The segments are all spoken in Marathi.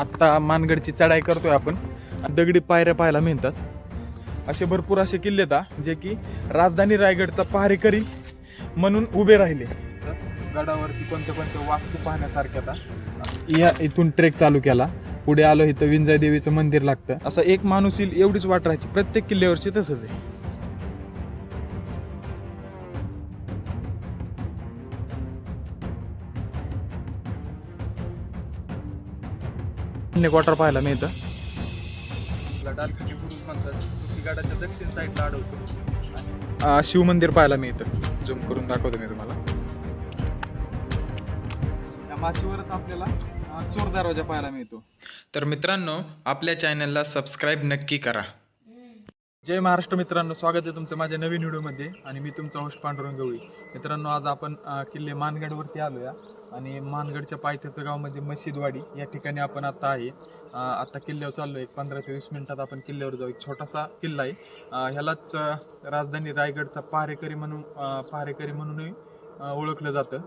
आत्ता मानगडची चढाई करतोय आपण. दगडी पायऱ्या पाहायला मिळतात. असे भरपूर असे किल्ले आहेत जे की राजधानी रायगडचा पहारेकरी म्हणून उभे राहिले. गडावरती कोणते कोणते वास्तू पाहण्यासारखे आता या इथून ट्रेक चालू केला. पुढे आलो इथं विंजाई देवीचं मंदिर लागतं. असं एक माणूस येईल एवढीच वाट राहायची. प्रत्येक किल्ल्यावरची तसंच आहे. क्वार्टर पाहायला मिळतं. डालखाटी बुरुज म्हणतात. गडाच्या दक्षिण साईडला अडवतो. शिव मंदिर पाहायला मिळतं. झूम करून दाखवतो मी तुम्हाला. त्या माचीवरच आपल्याला चोर दरवाजा पाहायला मिळतो. तर मित्रांनो, आपल्या चॅनलला सबस्क्राईब नक्की करा. जय महाराष्ट्र मित्रांनो, स्वागत आहे तुमचं माझ्या नवीन व्हिडिओमध्ये. आणि मी तुमचा होस्ट पांडुरंग गवळी. मित्रांनो, आज आपण किल्ले मानगडवरती आलो या. आणि मानगडच्या पायथ्याचं गाव म्हणजे मशिदवाडी या ठिकाणी आपण आता आहे. आता किल्ल्यावर चाललो. एक 15 ते 20 मिनिटात आपण किल्ल्यावर जाऊ. एक छोटासा किल्ला आहे. ह्यालाच राजधानी रायगडचा पहारेकरी म्हणूनही ओळखलं जातं.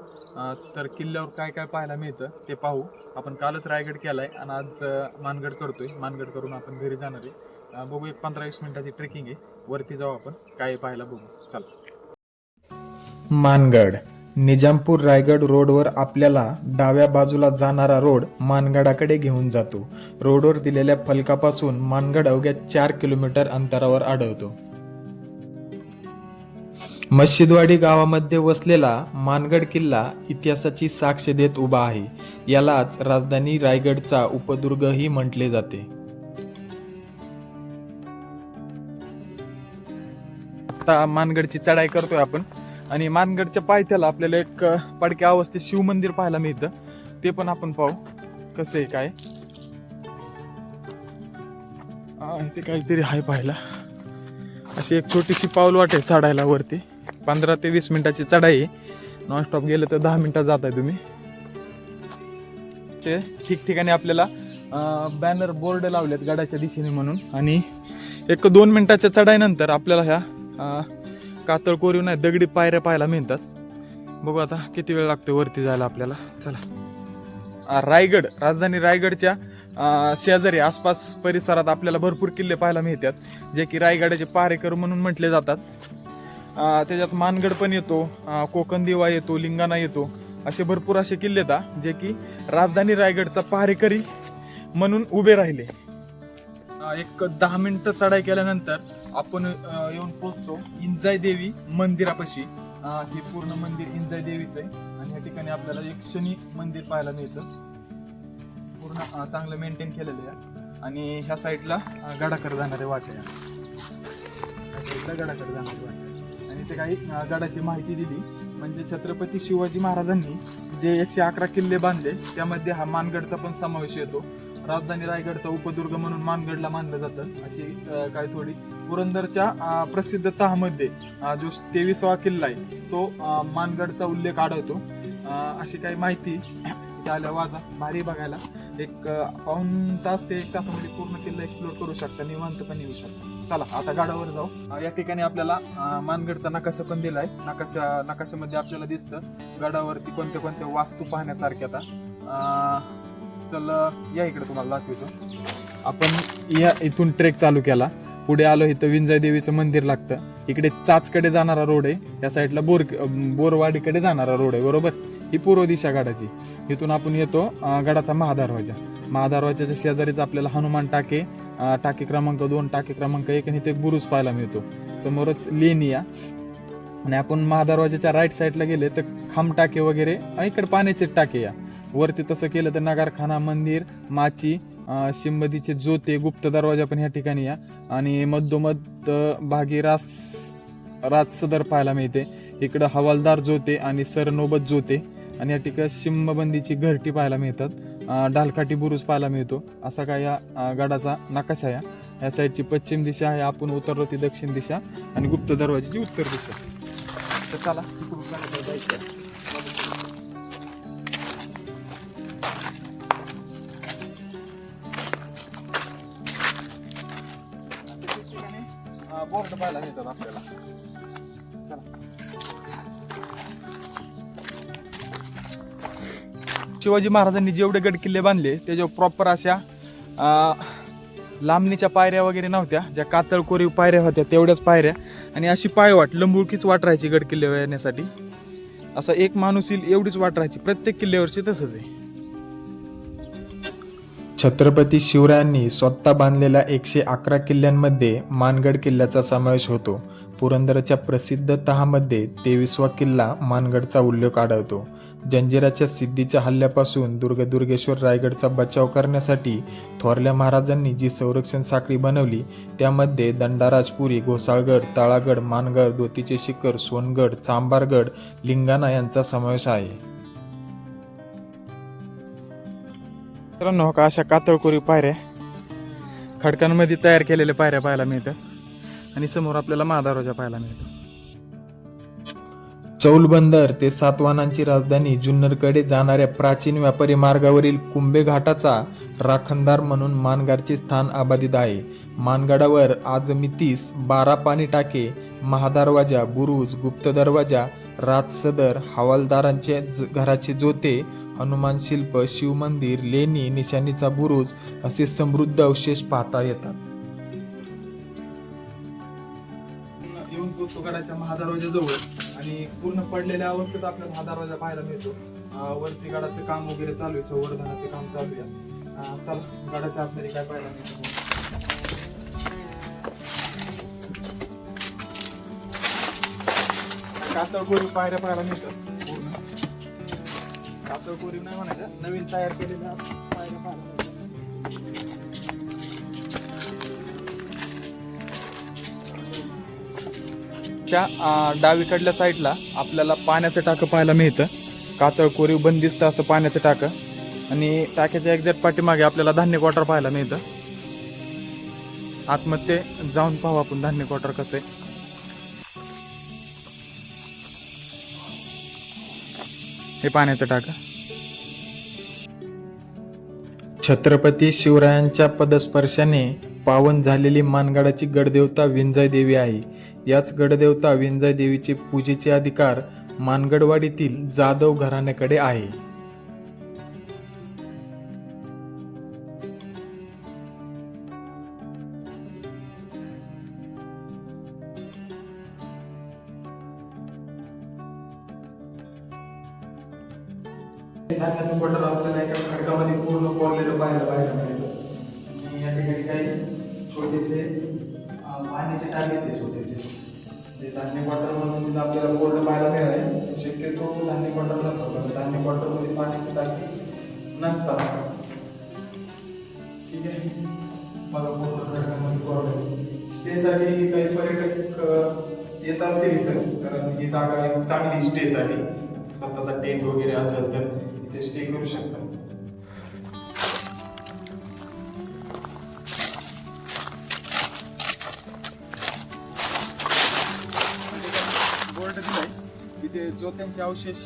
तर किल्ल्यावर काय काय पाहायला मिळतं ते पाहू. आपण कालच रायगड केलाय आणि आज मानगड करतोय. मानगड करून आपण घरी जाणार आहे. बघू, एक 15-20 मिनिटाची ट्रेकिंग आहे. वरती जाऊ आपण, काय पाहायला बघू. चला. मानगड निजामपूर रायगड रोडवर आपल्याला डाव्या बाजूला जाणारा रोड मानगडाकडे घेऊन जातो. रोडवर दिलेल्या फलकापासून मानगड अवघ्या 4 किलोमीटर अंतरावर आढळतो. मशिदवाडी गावामध्ये वसलेला मानगड किल्ला इतिहासाची साक्ष देत उभा आहे. यालाच राजधानी रायगडचा उपदुर्गही म्हटले जाते. आता मानगडची चढाई करतोय आपण. आणि मानगडच्या पायथ्याला आपल्याला एक पडक्या अवस्थेत शिव मंदिर पाहायला मिळतं. ते पण आपण पाहू कसं आहे काय. इथे काहीतरी आहे पाहायला. अशी एक छोटीशी पाऊल वाट आहे चढायला वरती. 15 ते 20 मिनिटाची चढाई आहे. नॉनस्टॉप गेलं तर 10 मिनिटात जात आहे तुम्ही. ठिकठिकाणी आपल्याला बॅनर बोर्ड लावलेत गडाच्या दिशेने म्हणून. आणि एक 2 मिनिटाच्या चढाईनंतर आपल्याला ह्या कातळ कोरीव नाही दगडी पायऱ्या पाहायला मिळतात. बघू आता किती वेळ लागतो वरती जायला आपल्याला. चला. रायगड, राजधानी रायगडच्या शेजारी आसपास परिसरात आपल्याला भरपूर किल्ले पाहायला मिळतात जे की रायगडाचे पहारेकर म्हणून म्हटले जातात. त्याच्यात मानगड पण येतो, कोकणदिवा येतो, लिंगाणा येतो. असे भरपूर असे किल्ले आहेत जे की राजधानी रायगडचा पहारेकरी म्हणून उभे राहिले. एक 10 मिनिटं चढाई केल्यानंतर आपण येऊन पोहोचतो इंजाई देवी मंदिरापाशी. हे पूर्ण मंदिर इंजाई देवीचं आहे. आणि या ठिकाणी आपल्याला एक शनी मंदिर पाहायला मिळतं. पूर्ण चांगलं मेंटेन केलेलं आहे. आणि ह्या साईडला गडाकडे जाणारे वाट आहे. गडाकडे जाणारी वाट आहे. आणि ते काही गडाची माहिती दिली. म्हणजे छत्रपती शिवाजी महाराजांनी जे 111 किल्ले बांधले त्यामध्ये हा मानगडचा पण समावेश येतो. राजधानी रायगडचा उपदुर्ग म्हणून मानगडला मानलं जातं. अशी काही थोडी पुरंदरच्या प्रसिद्ध तहामध्ये जो 23वा किल्ला आहे तो मानगडचा उल्लेख आढळतो. अशी काही माहिती आल्या वाजा. भारी बघायला. एक पाऊण तास ते 1 तासामध्ये पूर्ण किल्ला एक्सप्लोर करू शकता. निवांतपणे येऊ शकता. चला आता गडावर जाऊ. या ठिकाणी आपल्याला मानगडचा नकाशा पण दिलाय. नकाशामध्ये आपल्याला दिसतं गडावरती कोणते कोणते वास्तू पाहण्यासारखे. आता चल या इकडे तुम्हाला दाखवतो. आपण या इथून ट्रेक चालू केला. पुढे आलो इथं विंजाई देवीचं मंदिर लागतं. इकडे चाचकडे जाणारा रोड आहे. या साईडला बोरवाडीकडे जाणारा रोड आहे. बरोबर, ही पूर्व दिशा गडाची. इथून आपण येतो गडाचा महादरवाजा. महादरवाजाच्या शेजारीच आपल्याला हनुमान टाके, टाकी क्रमांक 2, टाकी क्रमांक 1 आणि इथे बुरुज पाहायला मिळतो. समोरच लेनिया. आणि आपण महादरवाजाच्या राईट साईडला गेले तर खांब टाके वगैरे, इकडे पाण्याचे टाके. या वरती तसं केलं तर नगारखाना, मंदिर, माची, शिंबदीचे जोते, गुप्त दरवाजा पण ह्या ठिकाणी या. आणि मधोमध भागी राज सदर पाहायला मिळते. इकडं हवालदार जोते आणि सरनोबत जोते. आणि या ठिकाणी शिंबबंदीची घरटी पाहायला मिळतात. डालखाटी बुरुज पाहायला मिळतो. असा काय या गडाचा नकाशा आहे. या साईडची पश्चिम दिशा आहे. आपण उतरलो ती दक्षिण दिशा. आणि गुप्त दरवाजाची उत्तर दिशा. तर चला जायचं. बोर्ड पाहायला मिळतात आपल्याला. चला. शिवाजी महाराजांनी जेवढे गड किल्ले बांधले त्याच्यावर प्रॉपर अशा लांबणीच्या पायऱ्या वगैरे नव्हत्या, ज्या कातळ कोरीव पायऱ्या होत्या तेवढ्याच पायऱ्या, आणि अशी पायवाट लंबुळकीच वाट राहायची गड किल्ल्यावर येण्यासाठी. असा एक माणूस येईल एवढीच वाट राहायची प्रत्येक किल्ल्यावरची. तसंच आहे. छत्रपती शिवरायांनी स्वतः बांधलेल्या 111 किल्ल्यांमध्ये मानगड किल्ल्याचा समावेश होतो. पुरंदरच्या प्रसिद्ध तहामध्ये 23वा किल्ला मानगडचा उल्लेख आढळतो. जंजिराच्या सिद्धीच्या हल्ल्यापासून दुर्गेश्वर रायगडचा बचाव करण्यासाठी थोरल्या महाराजांनी जी संरक्षण साखळी बनवली त्यामध्ये दंडाराजपुरी, घोसाळगड, तळागड, मानगड, दोतीचे शिखर, सोनगड, चांबारगड, लिंगाणा यांचा समावेश आहे. मित्रांनो, का अशा कातळकोरी पायऱ्या खडकांमध्ये तयार केलेल्या पायऱ्या पाहायला मिळतात, आणि समोर आपल्याला महादरवाजा पाहायला मिळतो. चौलबंदर ते सातवाहनांची राजधानी जुन्नरकडे जाणाऱ्या प्राचीन व्यापारी मार्गावरील कुंभे घाटाचा राखणदार म्हणून मानगडचे स्थान अबाधित आहे. मानगडावर आजमितीस 12 पाणी टाके, महादरवाजा, बुरुज, गुप्त दरवाजा, राजसदर, हवालदारांचे घराचे जोते, हनुमान शिल्प, शिवमंदिर, लेणी, निशाणीचा बुरुज असे समृद्ध अवशेष पाहता येतात. येऊन पोचतो गडाच्या महादरवाजाजवळ, आणि पूर्ण पडलेल्या अवस्थेत आपल्याला महादरवाजा पाहायला मिळतो. वरती गडाचं काम वगैरे चालू आहे, संवर्धनाचं काम चालू आहे. चला गडाच्या आतमध्ये काय पाहायला मिळतं. कातळकोरीव पायऱ्या पाहायला मिळतात. पूर्ण कातळकोरीव नाही म्हणायचं, नवीन तयार केलेल्या पायऱ्या पाहायला मिळतात. डावीकडल्या साईडला आपल्याला पाण्याचं टाकं पाहायला मिळतं. कातळकोरीव बंदिस्त असं पाण्याचं टाकं, आणि टाक्याच्या एक्झॅक्ट पाठीमागे आपल्याला धान्य क्वार्टर पाहायला मिळतं. आतमध्ये जाऊन पाहू आपण धान्य क्वार्टर कसं आहे. हे पाण्याचं टाकं. छत्रपती शिवरायांच्या पदस्पर्शाने पावन झालेली मानगडाची गडदेवता विंजाई देवी आहे. याच गडदेवता विंजाई देवीचे पूजेचे अधिकार मानगडवाडीतील जाधव घराण्याकडे आहे. धान्याचं बटर आपल्याला एका खडकामध्ये पूर्ण कोरलेलं पाहायला मिळतं. आणि या ठिकाणी काही छोटेसे पाण्याचे टाकेचे छोटेसे ते धान्य क्वार्टर म्हणून आपल्याला कोरडं पाहायला मिळाले. शक्यतो धान्य क्वार्टर नसतं, धान्य क्वार्टरमध्ये पाण्याचे टाके नसतात. ठीक आहे, मला पूर्ण खडकामध्ये कोरडं स्टेसाठी काही पर्यटक येत असतील इथं, कारण ही जागा एक चांगली स्टेसाठी. स्वतःचा टेंट वगैरे असेल तर इथे स्टे करू शकता. बोर्ड दिलाय तिथे जोत्यांचे अवशेष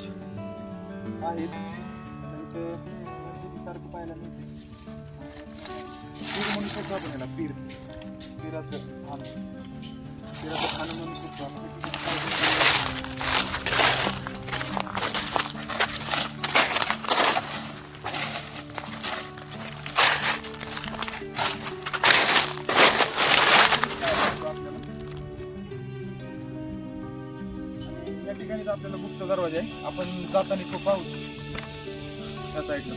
आहेत. सारखं पाहायला मिळते. पीर म्हणू शकतो आपण याला, पिराचं खाणं म्हणू शकतो आपण. या ठिकाणी आपल्याला गुप्त दरवाजा आहे, आपण जाताना तो पाहू त्या साईडला.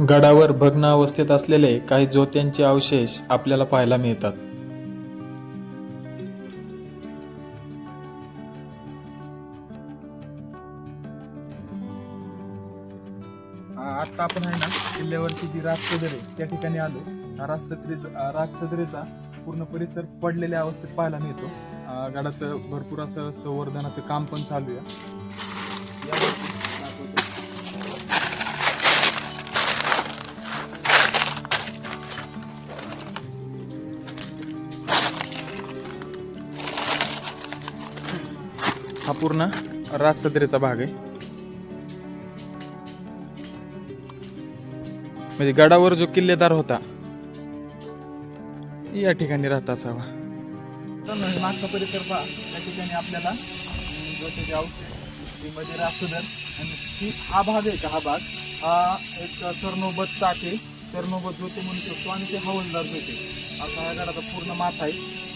गडावर भग्न अवस्थेत असलेले काही जोत्यांचे अवशेष आपल्याला पाहायला मिळतात. आता आपण आहे ना किल्ल्यावरची जी राजसदर आहे त्या ठिकाणी आलो. राजसदरेचा पूर्ण परिसर पडलेल्या अवस्थेत पाहायला मिळतो. गडाचं भरपूर असं संवर्धनाचं काम पण चालू आहे. हा पूर्ण राजसदरेचा भाग आहे. म्हणजे गडावर जो किल्लेदार होता या ठिकाणी राहत असावा. मागचा परिसर पहा, या ठिकाणी आपल्याला जो त्याचे अवशेष ती मध्ये रासुदर आणि हा भाग आहे का, हा भाग हा एक सरनोबत टाके, सरनोबत जोते म्हणू शकतो आणि ते हवालदार जोते असा या गडाचा पूर्ण माथा आहे.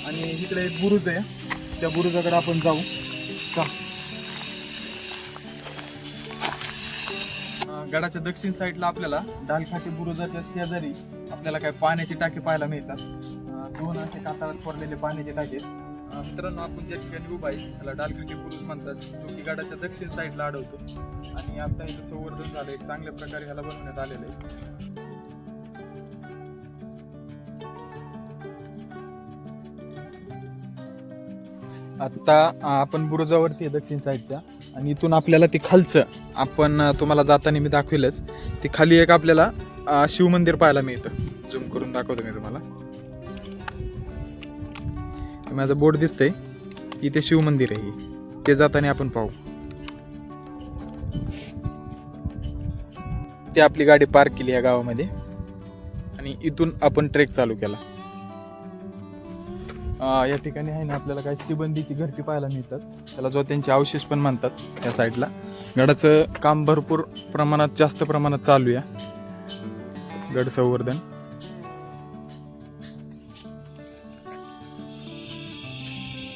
आणि इकडे एक बुरुज आहे, त्या बुरुजाकडे आपण जाऊ. गडाच्या दक्षिण साईडला आपल्याला डालखाटी बुरुजाच्या शेजारी आपल्याला काय पाण्याचे टाके पाहायला मिळतात. दोन असे कातळात कोरलेले पाण्याचे टाके. मित्रांनो, आपण ज्या ठिकाणी उभा आहे त्याला डालखाटी बुरुज म्हणतात, जो की गडाच्या दक्षिण साईडला आढळतो. आणि आता इथं संवर्धन झालं, एक चांगल्या प्रकारे ह्याला बनवण्यात आलेलं आहे. आता आपण बुरुजावरती आहे दक्षिण साईडच्या, आणि इथून आपल्याला ते खालचं आपण तुम्हाला जाताना मी दाखवेलच, ते खाली एक आपल्याला शिवमंदिर पाहायला मिळतं. झूम करून दाखवतो मी तुम्हाला. माझं बोर्ड दिसतंय, इथे शिवमंदिर आहे, ते जाताना आपण पाहू. ते आपली गाडी पार्क केली या गावामध्ये आणि इथून आपण ट्रेक चालू केला. या ठिकाणी आहे ना आपल्याला काही शिबंदीची घरटी पाहायला मिळतात, त्याला जो त्यांचे अवशेष पण म्हणतात. त्या साईडला गडाचं काम भरपूर प्रमाणात, जास्त प्रमाणात चालू आहे. गड संवर्धन.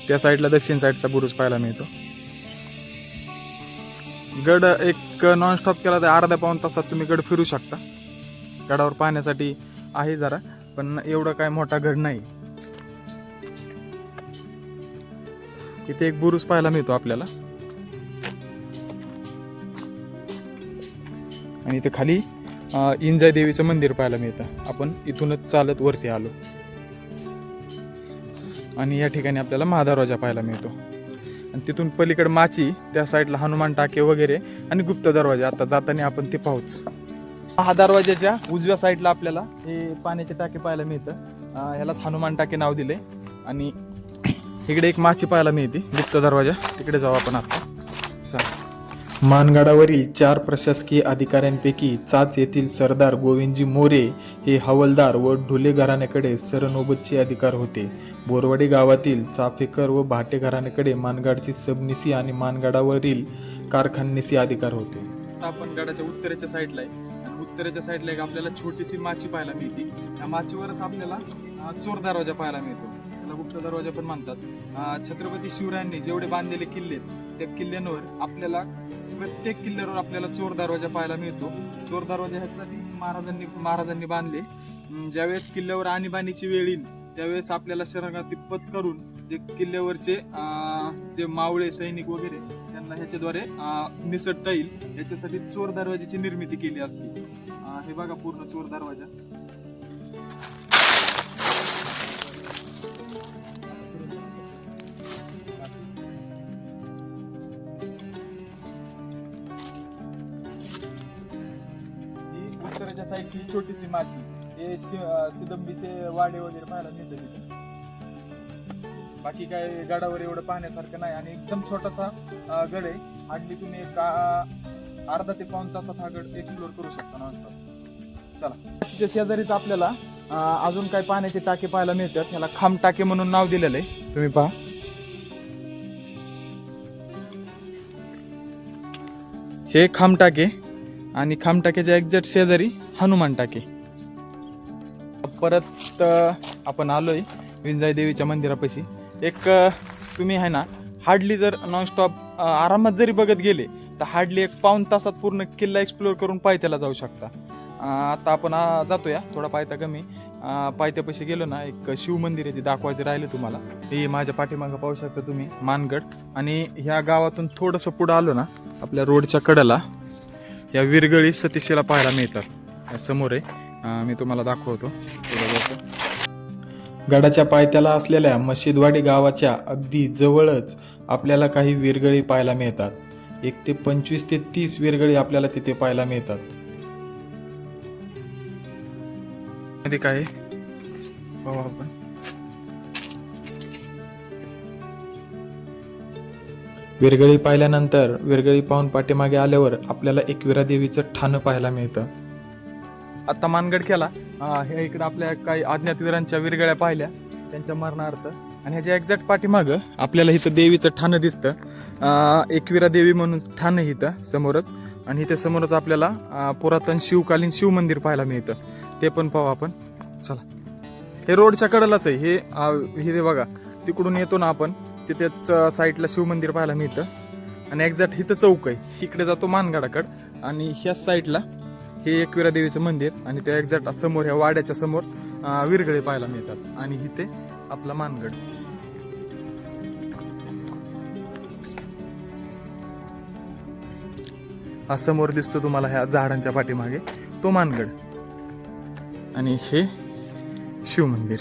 त्या साईडला दक्षिण साईडचा बुरुज पाहायला मिळतो. गड एक नॉनस्टॉप केला तर अर्ध्या पाऊण तासात तुम्ही गड फिरू शकता. गडावर पाहण्यासाठी आहे जरा, पण एवढं काय मोठा गड नाही. इथे एक बुरुज पाहायला मिळतो आपल्याला, आणि इथे खाली इंजाई देवीचं मंदिर पाहायला मिळतं. आपण इथूनच चालत वरती आलो आणि या ठिकाणी आपल्याला महादरवाजा पाहायला मिळतो. आणि तिथून पलीकडे माची, त्या साईडला हनुमान टाके वगैरे आणि गुप्त दरवाजा. आता जाताना आपण ते पाहूच. महादरवाजाच्या उजव्या साईडला आपल्याला हे पाण्याचे टाके पाहायला मिळतं. ह्यालाच हनुमान टाके नाव दिले. आणि इकडे एक माची पाहायला मिळते, गुप्त दरवाजा, तिकडे जाऊ आपण आता. चला. मानगडावरील 4 प्रशासकीय अधिकाऱ्यांपैकी चाच येथील सरदार गोविंदजी मोरे हे हवालदार व ढोले घराण्याकडे सरनोबतचे अधिकार होते. बोरवाडी गावातील चाफेकर व भाटे घराण्याकडे मानगडची सबनिसी आणि मानगडावरील कारखाननिसी अधिकार होते. आता आपण गडाच्या उत्तरेच्या साईडला आहे, आणि उत्तरेच्या साईडला एक आपल्याला छोटीशी माची पाहायला मिळते. त्या माचीवरच आपल्याला चोर दरवाजा पाहायला मिळतो, त्याला गुप्त दरवाजा पण म्हणतात. छत्रपती शिवरायांनी जेवढे बांधलेले किल्ले, त्या किल्ल्यांवर आपल्याला प्रत्येक किल्ल्यावर आपल्याला चोर दरवाजा पाहायला मिळतो. चोर दरवाजा ह्यासाठी महाराजांनी बांधले. ज्यावेळेस किल्ल्यावर आणीबाणीची वेळ येईल त्यावेळेस आपल्याला शरणागती पत्करून जे किल्ल्यावरचे जे मावळे सैनिक वगैरे त्यांना ह्याच्याद्वारे निसटता येईल याच्यासाठी चोर दरवाजाची निर्मिती केली असती. हे बघा पूर्ण चोर दरवाजा. उत्तरेच्या साईडची छोटीशी माची, हे सिदंबीचे वाडे वगैरे पाहायला मिळतात तिथे. बाकी काय गडावर एवढं पाहण्यासारखं नाही, आणि एकदम छोटासा गड आहे. हाडलीतून एक अर्धा ते पाऊण तासात हा गड एक्सप्लोर करू शकता नॉनस्टॉप. चला. माचीच्या शेजारीच आपल्याला अजून काय पाण्याचे टाके पाहायला मिळतात. ह्याला खांब टाके म्हणून नाव दिलेलं आहे, तुम्ही पहा. हे खांब टाके, आणि खामटाक्याच्या एक्झॅक्ट शेजारी हनुमान टाके. परत आपण आलोय विंजाई देवीच्या मंदिरापाशी. एक तुम्ही आहे ना हार्डली जर नॉनस्टॉप आरामात जरी बघत गेले तर हार्डली एक पाऊण तासात पूर्ण किल्ला एक्सप्लोर करून पायथ्याला जाऊ शकता. आता आपण जातोया थोडा पायथा कमी. पायथ्यापाशी गेलो ना, एक शिवमंदिर आहे, ते दाखवायचे राहिले तुम्हाला. हे माझ्या पाठीमागं पाहू शकता तुम्ही मानगड. आणि ह्या गावातून थोडंसं पुढं आलो ना, आपल्या रोडच्या कडेला या विरगळी सतीशिला पाहायला मिळतात. समोर आहे, मी तुम्हाला दाखवतो. गडाच्या पायथ्याला असलेल्या मशिदवाडी गावाच्या अगदी जवळच आपल्याला काही विरगळी पाहायला मिळतात. 1 ते 25 ते 30 विरगळी आपल्याला तिथे पाहायला मिळतात. मध्ये काय पाहू आपण. विरगळी पाहिल्यानंतर विरगळी पाहून पाठीमागे आल्यावर आपल्याला एकविरा देवीचं ठाणं पाहायला मिळतं. आता मानगड केला. हे इकडे आपल्या काही अज्ञात वीरांच्या विरगळ्या पाहिल्या त्यांच्या मरणार्थ. आणि ह्याच्या एक्झॅक्ट पाठीमागं आपल्याला इथं देवीचं ठाणं दिसतं. एकविरा देवी म्हणून ठाणं आहे इथं समोरच. आणि इथे समोरच आपल्याला पुरातन शिवकालीन शिवमंदिर पाहायला मिळतं. ते पण पाहू आपण. चला, हे रोडच्या कडेलाच आहे. हे बघा, तिकडून येतो ना आपण, तिथेच साईडला शिवमंदिर पाहायला मिळतं. आणि एक्झॅक्ट इथं चौक आहे, इकडे जातो मानगडाकडं. आणि ह्याच साईडला हे एकविरा देवीचं मंदिर. आणि त्या एक्झॅक्ट समोर, ह्या वाड्याच्या समोर विरगळे पाहायला मिळतात. आणि इथे आपला मानगड. हा समोर दिसतो तुम्हाला ह्या झाडांच्या पाठीमागे, तो मानगड. आणि हे शिवमंदिर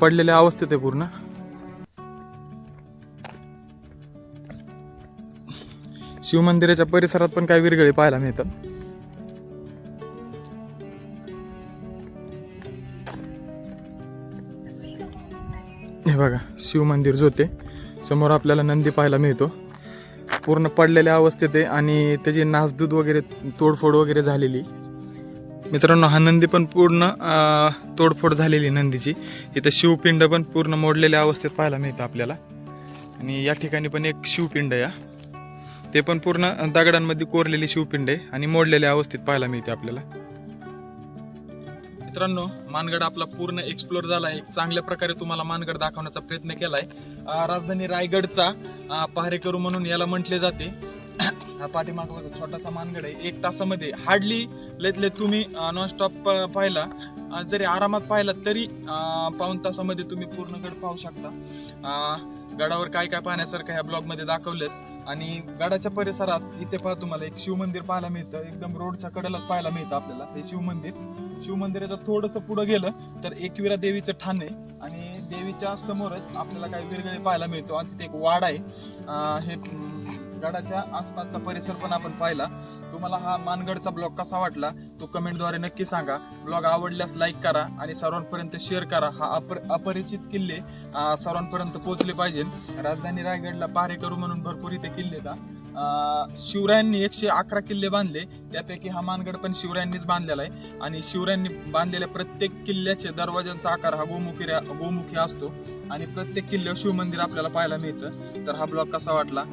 पडलेल्या अवस्थेत आहे पूर्ण. शिवमंदिराच्या परिसरात पण काही विरगळे पाहायला मिळतात. हे बघा, शिवमंदिर जोते समोर आपल्याला नंदी पाहायला मिळतो. पूर्ण पडलेल्या अवस्थेत आहे आणि त्याची नासधूत वगैरे, तोडफोड वगैरे झालेली. मित्रांनो, हा नंदी पण पूर्ण तोडफोड झालेली नंदीची. इथं शिवपिंड पण पूर्ण मोडलेल्या अवस्थेत पाहायला मिळतं आपल्याला. आणि या ठिकाणी पण एक शिवपिंड आहे, ते पण पूर्ण दगडांमध्ये कोरलेली शिवपिंड आहे आणि मोडलेल्या अवस्थेत पाहायला मिळते आपल्याला. मित्रांनो, मानगड आपला पूर्ण एक्सप्लोर झाला. एक चांगल्या प्रकारे तुम्हाला मानगड दाखवण्याचा प्रयत्न केलाय. राजधानी रायगडचा पहारेकरू म्हणून याला म्हटले जाते. हा पाठीमागं छोटासा मानगड आहे. 1 तासामध्ये हार्डली लय तुम्ही नॉनस्टॉप पाहिला, जरी आरामात पाहिला तरी पाऊण तासामध्ये तुम्ही पूर्ण गड पाहू शकता. गडावर काय काय पाहण्यासारखं ह्या ब्लॉग मध्ये दाखवलंस. आणि गडाच्या परिसरात इथे पहा तुम्हाला एक शिवमंदिर पाहायला मिळतं. एकदम रोडच्या कडेलाच पाहायला मिळतं आपल्याला हे शिवमंदिर. शिवमंदिराच्या थोडंसं पुढे गेलं तर एकविरा देवीचं ठाण आहे. आणि देवीच्या समोरच आपल्याला काही विरगळे पाहायला मिळतो. आणि तिथे एक वाडा आहे. हे गडाच्या आसपासचा परिसर पण आपण पाहिला. तुम्हाला हा मानगडचा ब्लॉग कसा वाटला तो कमेंटद्वारे नक्की सांगा. ब्लॉग आवडल्यास लाईक करा आणि सर्वांपर्यंत शेअर करा. हा अपरिचित किल्ले सर्वांपर्यंत पोहोचले पाहिजे. राजधानी रायगडला पहारेकरू म्हणून भरपूर इथे किल्ले आहेत. शिवरायांनी 111 किल्ले बांधले, त्यापैकी हा मानगड पण शिवरायांनीच बांधलेला आहे. आणि शिवरायांनी बांधलेल्या प्रत्येक किल्ल्याचे दरवाजांचा आकार हा गोमुखी असतो. आणि प्रत्येक किल्ल्यावर शिवमंदिर आपल्याला पाहायला मिळतं. तर हा ब्लॉग कसा वाटला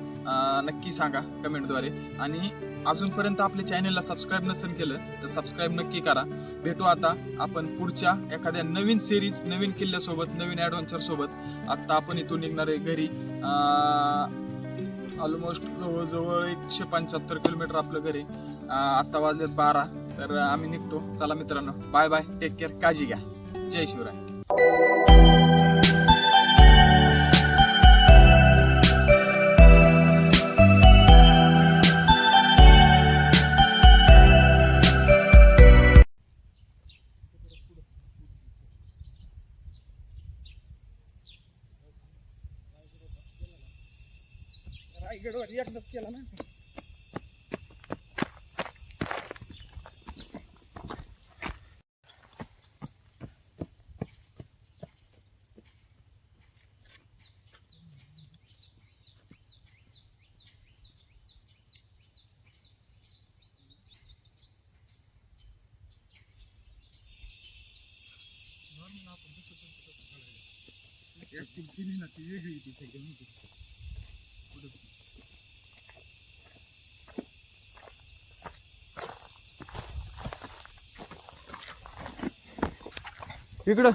नक्की सांगा कमेंटद्वारे. आणि अजूनपर्यंत आपल्या चॅनलला सबस्क्राईब नसेल केलं तर सबस्क्राईब नक्की करा. भेटू आता आपण पुढच्या एखाद्या नवीन सिरीज, नवीन किल्ल्यासोबत, नवीन ॲडव्हेंचर सोबत. आत्ता आपण इथून निघणार आहे घरी. ऑलमोस्ट जवळजवळ 175 किलोमीटर आपलं घरी. आत्ता वाजलेत 12. तर आम्ही निघतो. चला मित्रांनो, बाय बाय, टेक केअर, काळजी घ्या. जय शिवराय. रायगडवर एकदाच केला ना. केली ना ती वेगळी ती एकदम. इकडं